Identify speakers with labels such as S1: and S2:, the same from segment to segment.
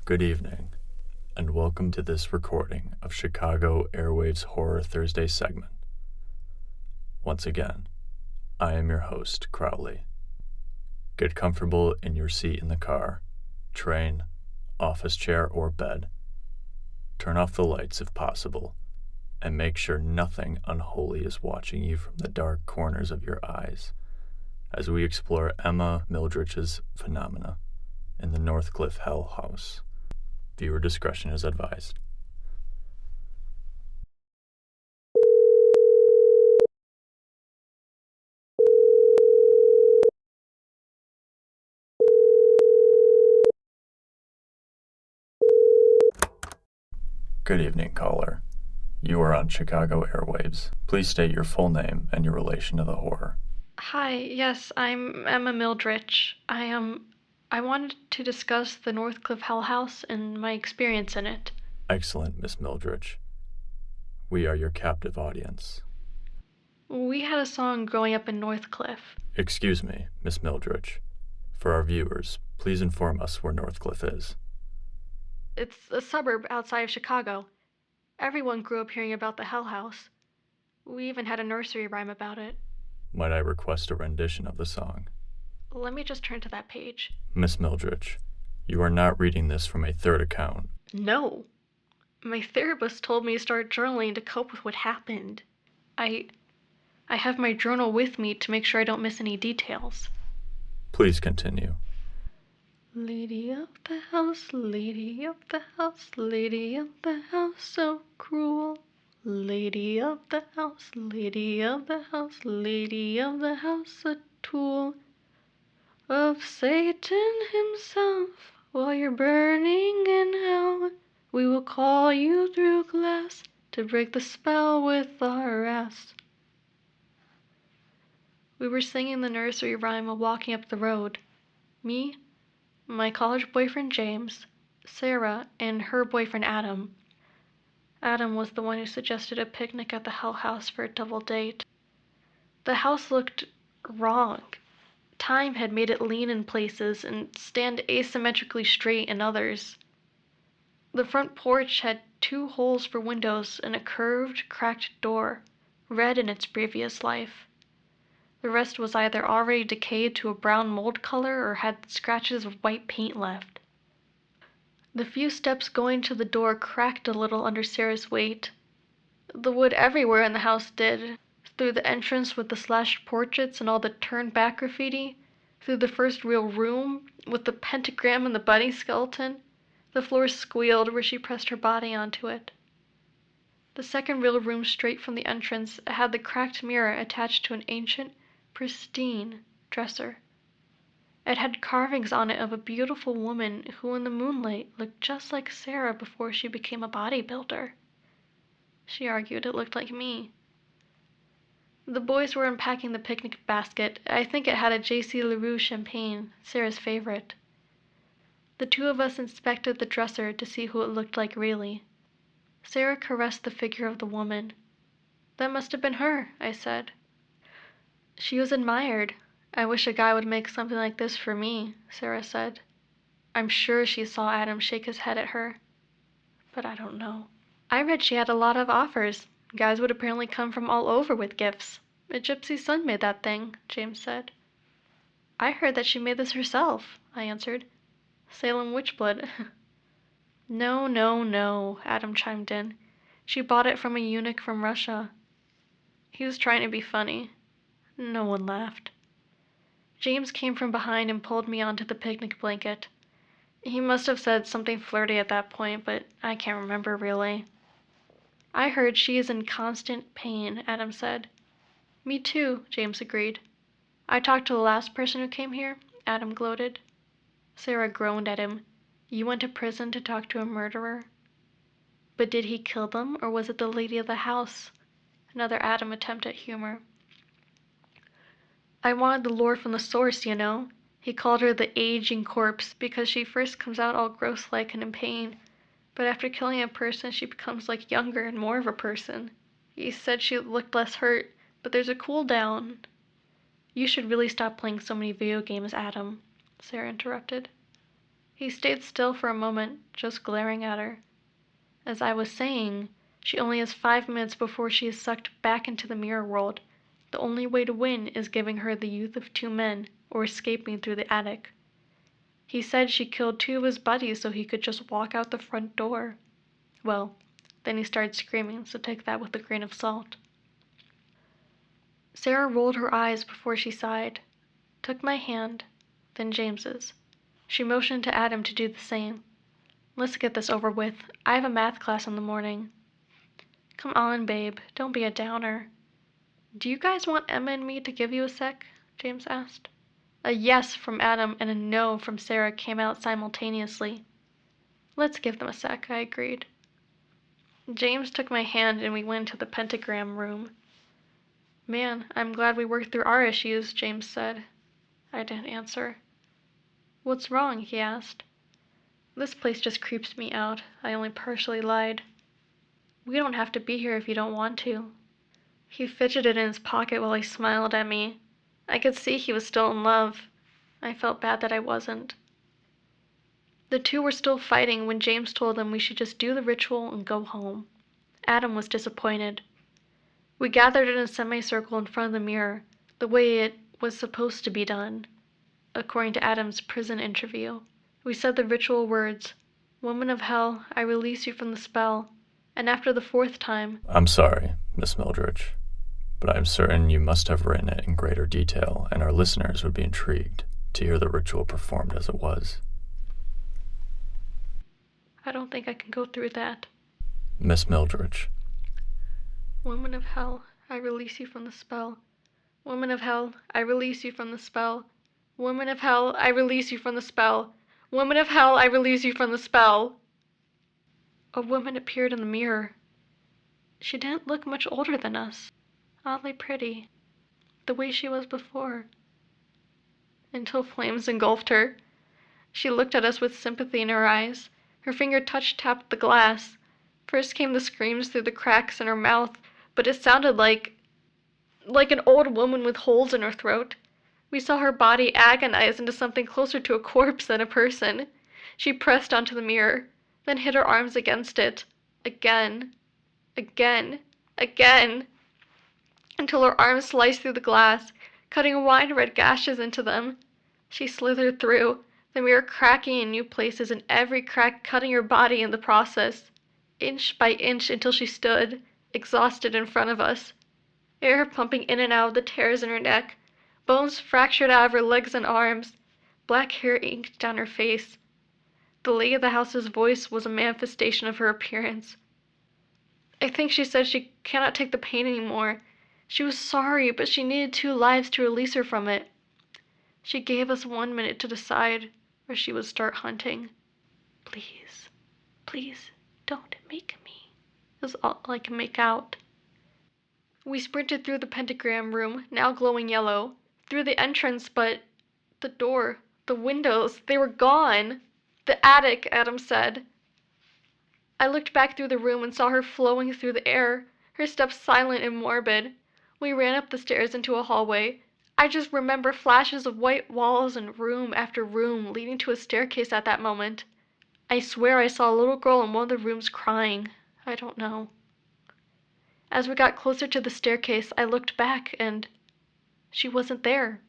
S1: Good evening, and welcome to this recording of Chicago Airwaves Horror Thursday segment. Once again, I am your host, Crowley. Get comfortable in your seat in the car, train, office chair, or bed. Turn off the lights if possible, and make sure nothing unholy is watching you from the dark corners of your eyes as we explore Emma Mildritch's phenomena in the Northcliff Hell House. Viewer discretion is advised. Good evening, caller. You are on Chicago Airwaves. Please state your full name and your relation to the horror.
S2: Hi, yes, I'm Emma Mildritch. I wanted to discuss the Northcliff Hell House and my experience in it.
S1: Excellent, Miss Mildritch. We are your captive audience.
S2: We had a song growing up in Northcliff.
S1: Excuse me, Miss Mildritch. For our viewers, please inform us where Northcliff is.
S2: It's a suburb outside of Chicago. Everyone grew up hearing about the Hell House. We even had a nursery rhyme about it.
S1: Might I request a rendition of the song?
S2: Let me just turn to that page.
S1: Miss Mildritch, you are not reading this from a third account.
S2: No. My therapist told me to start journaling to cope with what happened. I have my journal with me to make sure I don't miss any details.
S1: Please continue.
S2: Lady of the house, lady of the house, lady of the house, so cruel. Lady of the house, lady of the house, lady of the house, a tool of Satan himself. While you're burning in hell, we will call you through glass to break the spell with our ass. We were singing the nursery rhyme while walking up the road. Me, my college boyfriend James, Sarah, and her boyfriend Adam. Adam was the one who suggested a picnic at the Hell House for a double date. The house looked wrong. Time had made it lean in places and stand asymmetrically straight in others. The front porch had 2 holes for windows and a curved, cracked door, red in its previous life. The rest was either already decayed to a brown mold color or had scratches of white paint left. The few steps going to the door cracked a little under Sarah's weight. The wood everywhere in the house did, through the entrance with the slashed portraits and all the turned-back graffiti, through the first real room with the pentagram and the bunny skeleton. The floor squealed where she pressed her body onto it. The second real room straight from the entrance had the cracked mirror attached to an ancient, pristine dresser. It had carvings on it of a beautiful woman who in the moonlight looked just like Sarah before she became a bodybuilder. She argued it looked like me. The boys were unpacking the picnic basket. I think it had a J.C. LaRue champagne, Sarah's favorite. The 2 of us inspected the dresser to see who it looked like really. Sarah caressed the figure of the woman. That must have been her, I said. She was admired. I wish a guy would make something like this for me, Sarah said. I'm sure she saw Adam shake his head at her. But I don't know. I read she had a lot of offers. Guys would apparently come from all over with gifts. A gypsy son made that thing, James said. I heard that she made this herself, I answered. Salem witchblood. No, Adam chimed in. She bought it from a eunuch from Russia. He was trying to be funny. No one laughed. James came from behind and pulled me onto the picnic blanket. He must have said something flirty at that point, but I can't remember really. I heard she is in constant pain, Adam said. Me too, James agreed. I talked to the last person who came here, Adam gloated. Sarah groaned at him. You went to prison to talk to a murderer? But did he kill them, or was it the lady of the house? Another Adam attempt at humor. I wanted the lore from the source, you know. He called her the aging corpse because she first comes out all gross-like and in pain, but after killing a person she becomes like younger and more of a person. He said she looked less hurt, but there's a cool down. You should really stop playing so many video games, Adam, Sarah interrupted. He stayed still for a moment, just glaring at her. As I was saying, she only has 5 minutes before she is sucked back into the mirror world. The only way to win is giving her the youth of 2 men, or escaping through the attic. He said she killed 2 of his buddies so he could just walk out the front door. Well, then he started screaming, so take that with a grain of salt. Sarah rolled her eyes before she sighed, took my hand, then James's. She motioned to Adam to do the same. Let's get this over with. I have a math class in the morning. Come on, babe. Don't be a downer. Do you guys want Emma and me to give you a sec? James asked. A yes from Adam and a no from Sarah came out simultaneously. Let's give them a sec, I agreed. James took my hand and we went to the pentagram room. Man, I'm glad we worked through our issues, James said. I didn't answer. What's wrong? He asked. This place just creeps me out. I only partially lied. We don't have to be here if you don't want to. He fidgeted in his pocket while he smiled at me. I could see he was still in love. I felt bad that I wasn't. The 2 were still fighting when James told them we should just do the ritual and go home. Adam was disappointed. We gathered in a semicircle in front of the mirror, the way it was supposed to be done. According to Adam's prison interview, we said the ritual words, Woman of hell, I release you from the spell. And after the 4th time...
S1: I'm sorry, Miss Mildritch, but I'm certain you must have written it in greater detail, and our listeners would be intrigued to hear the ritual performed as it was.
S2: I don't think I can go through that.
S1: Miss Mildritch.
S2: Woman of hell, I release you from the spell. Woman of hell, I release you from the spell. Woman of hell, I release you from the spell. Woman of hell, I release you from the spell. A woman appeared in the mirror. She didn't look much older than us. Oddly pretty. The way she was before. Until flames engulfed her. She looked at us with sympathy in her eyes. Her finger tapped the glass. First came the screams through the cracks in her mouth, but it sounded like an old woman with holes in her throat. We saw her body agonize into something closer to a corpse than a person. She pressed onto the mirror, then hit her arms against it. Again. Again. Again. Until her arms sliced through the glass, cutting wide red gashes into them. She slithered through, the mirror cracking in new places and every crack cutting her body in the process. Inch by inch until she stood, exhausted in front of us. Air pumping in and out of the tears in her neck. Bones fractured out of her legs and arms. Black hair inked down her face. The lady of the house's voice was a manifestation of her appearance. I think she said she cannot take the pain anymore. She was sorry, but she needed 2 lives to release her from it. She gave us 1 minute to decide, or she would start hunting. Please, please, don't make me, is all I can make out. We sprinted through the pentagram room, now glowing yellow, through the entrance, but the door, the windows, they were gone. The attic, Adam said. I looked back through the room and saw her flowing through the air, her steps silent and morbid. We ran up the stairs into a hallway. I just remember flashes of white walls and room after room leading to a staircase at that moment. I swear I saw a little girl in one of the rooms crying. I don't know. As we got closer to the staircase, I looked back and she wasn't there.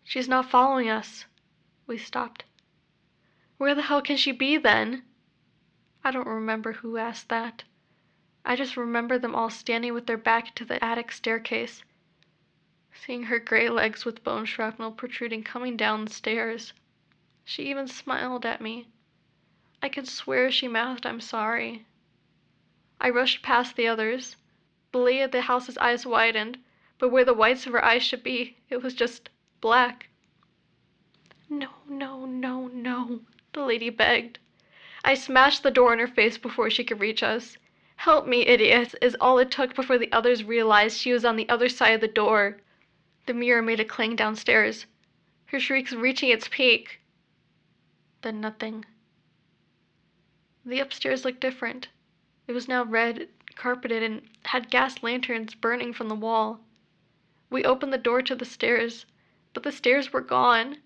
S2: She's not following us. We stopped. Where the hell can she be then? I don't remember who asked that. I just remember them all standing with their back to the attic staircase, seeing her gray legs with bone shrapnel protruding coming down the stairs. She even smiled at me. I could swear she mouthed, "I'm sorry." I rushed past the others. The lady of the house's eyes widened, but where the whites of her eyes should be, it was just black. No, no, no, no, the lady begged. I smashed the door in her face before she could reach us. "Help me, idiot," is all it took before the others realized she was on the other side of the door. The mirror made a clang downstairs, her shrieks reaching its peak. Then nothing. The upstairs looked different. It was now red, carpeted, and had gas lanterns burning from the wall. We opened the door to the stairs, but the stairs were gone.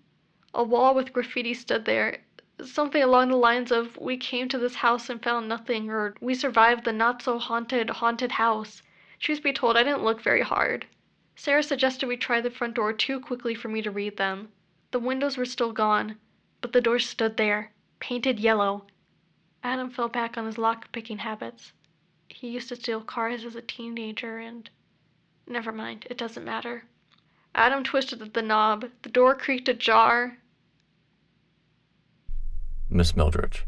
S2: A wall with graffiti stood there. Something along the lines of, "We came to this house and found nothing," or "We survived the not-so-haunted house." Truth be told, I didn't look very hard. Sarah suggested we try the front door too quickly for me to read them. The windows were still gone, but the door stood there, painted yellow. Adam fell back on his lock-picking habits. He used to steal cars as a teenager and... Never mind, it doesn't matter. Adam twisted at the knob. The door creaked ajar.
S1: Miss Mildritch,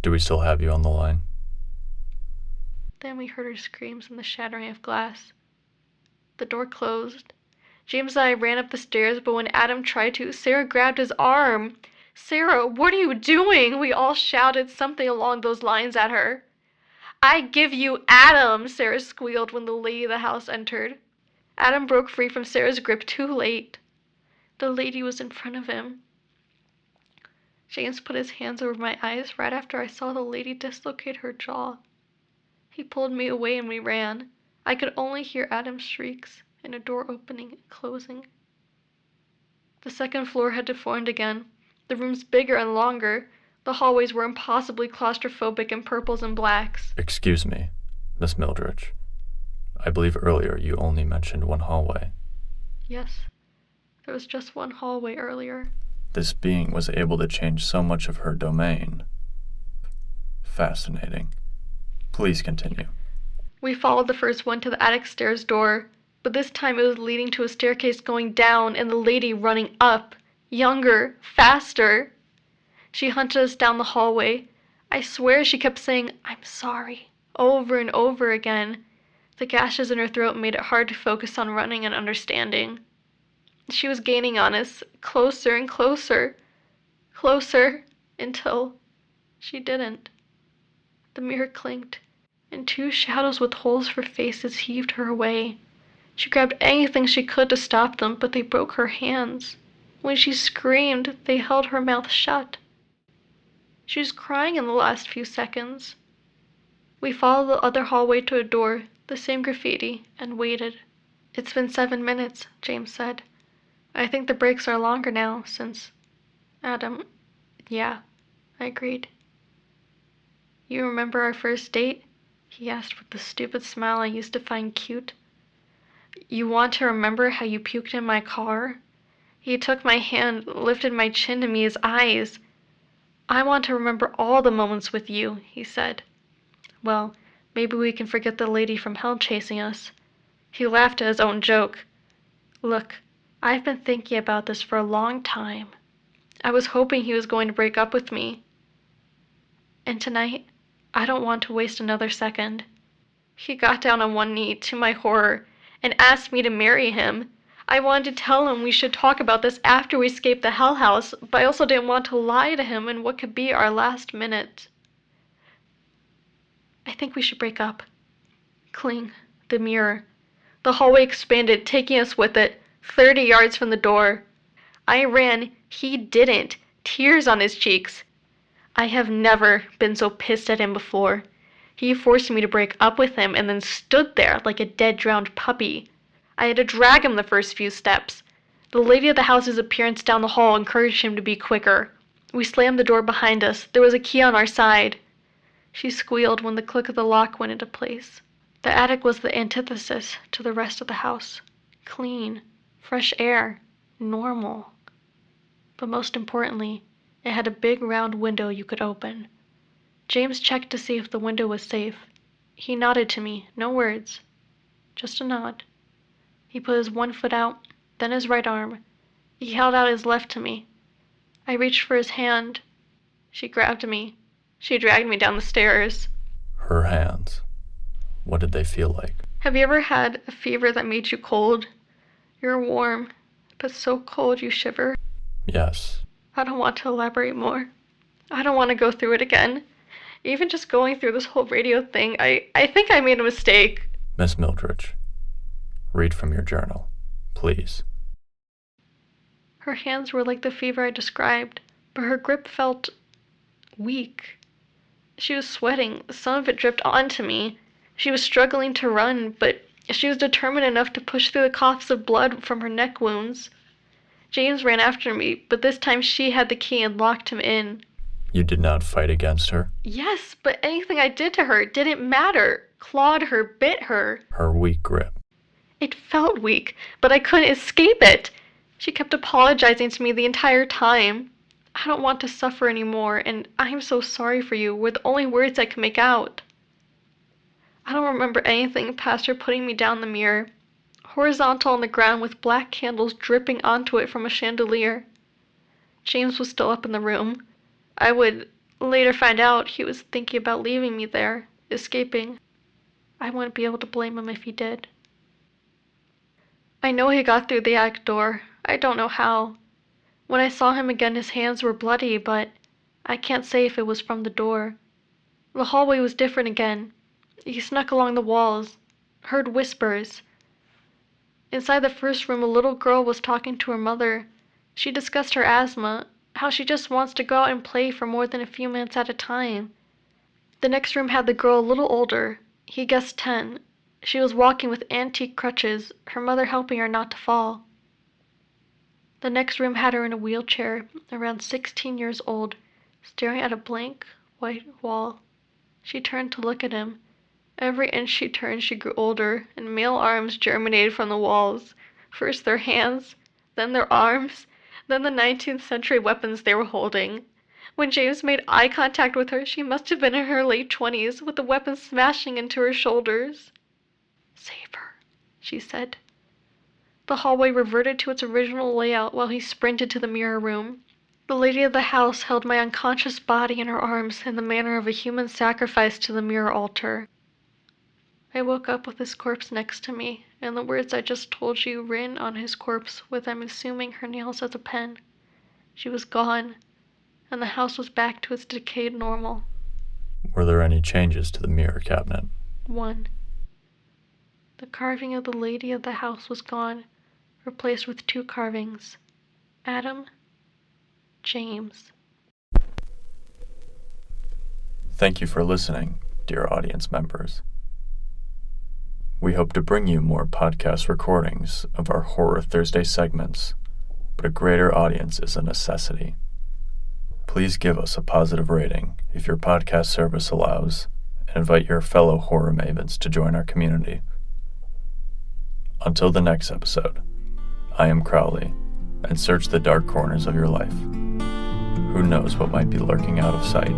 S1: do we still have you on the line?
S2: Then we heard her screams and the shattering of glass. The door closed. James and I ran up the stairs, but when Adam tried to, Sarah grabbed his arm. "Sarah, what are you doing?" We all shouted something along those lines at her. "I give you Adam," Sarah squealed when the lady of the house entered. Adam broke free from Sarah's grip too late. The lady was in front of him. James put his hands over my eyes right after I saw the lady dislocate her jaw. He pulled me away and we ran. I could only hear Adam's shrieks and a door opening and closing. The second floor had deformed again. The rooms bigger and longer. The hallways were impossibly claustrophobic in purples and blacks.
S1: Excuse me, Miss Mildritch. I believe earlier you only mentioned one hallway.
S2: Yes, there was just one hallway earlier.
S1: This being was able to change so much of her domain. Fascinating. Please continue.
S2: We followed the first one to the attic stairs door, but this time it was leading to a staircase going down and the lady running up, younger, faster. She hunted us down the hallway. I swear she kept saying, "I'm sorry," over and over again. The gashes in her throat made it hard to focus on running and understanding. She was gaining on us, closer and closer, closer, until she didn't. The mirror clinked, and two shadows with holes for faces heaved her away. She grabbed anything she could to stop them, but they broke her hands. When she screamed, they held her mouth shut. She was crying in the last few seconds. We followed the other hallway to a door, the same graffiti, and waited. "It's been 7 minutes," James said. "I think the breaks are longer now, since..." Adam... "Yeah," I agreed. "You remember our first date?" he asked with the stupid smile I used to find cute. "You want to remember how you puked in my car?" He took my hand, lifted my chin to meet his eyes. "I want to remember all the moments with you," he said. "Well, maybe we can forget the lady from hell chasing us." He laughed at his own joke. "Look, I've been thinking about this for a long time. I was hoping he was going to break up with me. And tonight, I don't want to waste another second." He got down on one knee, to my horror, and asked me to marry him. I wanted to tell him we should talk about this after we escaped the hell house, but I also didn't want to lie to him in what could be our last minute. "I think we should break up." Cling, the mirror. The hallway expanded, taking us with it, 30 yards from the door. I ran, he didn't, tears on his cheeks. I have never been so pissed at him before. He forced me to break up with him and then stood there like a dead, drowned puppy. I had to drag him the first few steps. The lady of the house's appearance down the hall encouraged him to be quicker. We slammed the door behind us. There was a key on our side. She squealed when the click of the lock went into place. The attic was the antithesis to the rest of the house. Clean, fresh air, normal. But most importantly, it had a big round window you could open. James checked to see if the window was safe. He nodded to me, no words, just a nod. He put his one foot out, then his right arm. He held out his left to me. I reached for his hand. She grabbed me. She dragged me down the stairs.
S1: Her hands. What did they feel like?
S2: Have you ever had a fever that made you cold? You're warm, but so cold you shiver?
S1: Yes.
S2: I don't want to elaborate more. I don't want to go through it again. Even just going through this whole radio thing, I think I made a mistake.
S1: Miss Mildritch, read from your journal, please.
S2: Her hands were like the fever I described, but her grip felt weak. She was sweating. Some of it dripped onto me. She was struggling to run, but she was determined enough to push through the coughs of blood from her neck wounds. James ran after me, but this time she had the key and locked him in.
S1: You did not fight against her?
S2: Yes, but anything I did to her didn't matter. Clawed her, bit her.
S1: Her weak grip.
S2: It felt weak, but I couldn't escape it. She kept apologizing to me the entire time. I don't want to suffer anymore, and I'm so sorry for you were the only words I could make out. I don't remember anything past her putting me down the mirror, horizontal on the ground with black candles dripping onto it from a chandelier. James was still up in the room. I would later find out he was thinking about leaving me there, escaping. I wouldn't be able to blame him if he did. I know he got through the attic door. I don't know how. When I saw him again, his hands were bloody, but I can't say if it was from the door. The hallway was different again. He snuck along the walls, heard whispers. Inside the first room, a little girl was talking to her mother. She discussed her asthma, how she just wants to go out and play for more than a few minutes at a time. The next room had the girl a little older. He guessed 10. She was walking with antique crutches, her mother helping her not to fall. The next room had her in a wheelchair, around 16 years old, staring at a blank, white wall. She turned to look at him. Every inch she turned, she grew older, and male arms germinated from the walls. First their hands, then their arms, then the 19th century weapons they were holding. When James made eye contact with her, she must have been in her late 20s, with the weapon smashing into her shoulders. "Save her," she said. The hallway reverted to its original layout while he sprinted to the mirror room. The lady of the house held my unconscious body in her arms in the manner of a human sacrifice to the mirror altar. I woke up with his corpse next to me, and the words I just told you written on his corpse with, I'm assuming, her nails as a pen. She was gone, and the house was back to its decayed normal.
S1: Were there any changes to the mirror cabinet?
S2: 1. The carving of the lady of the house was gone, replaced with 2 carvings. Adam, James.
S1: Thank you for listening, dear audience members. We hope to bring you more podcast recordings of our Horror Thursday segments, but a greater audience is a necessity. Please give us a positive rating if your podcast service allows, and invite your fellow horror mavens to join our community. Until the next episode, I am Crowley, and search the dark corners of your life. Who knows what might be lurking out of sight?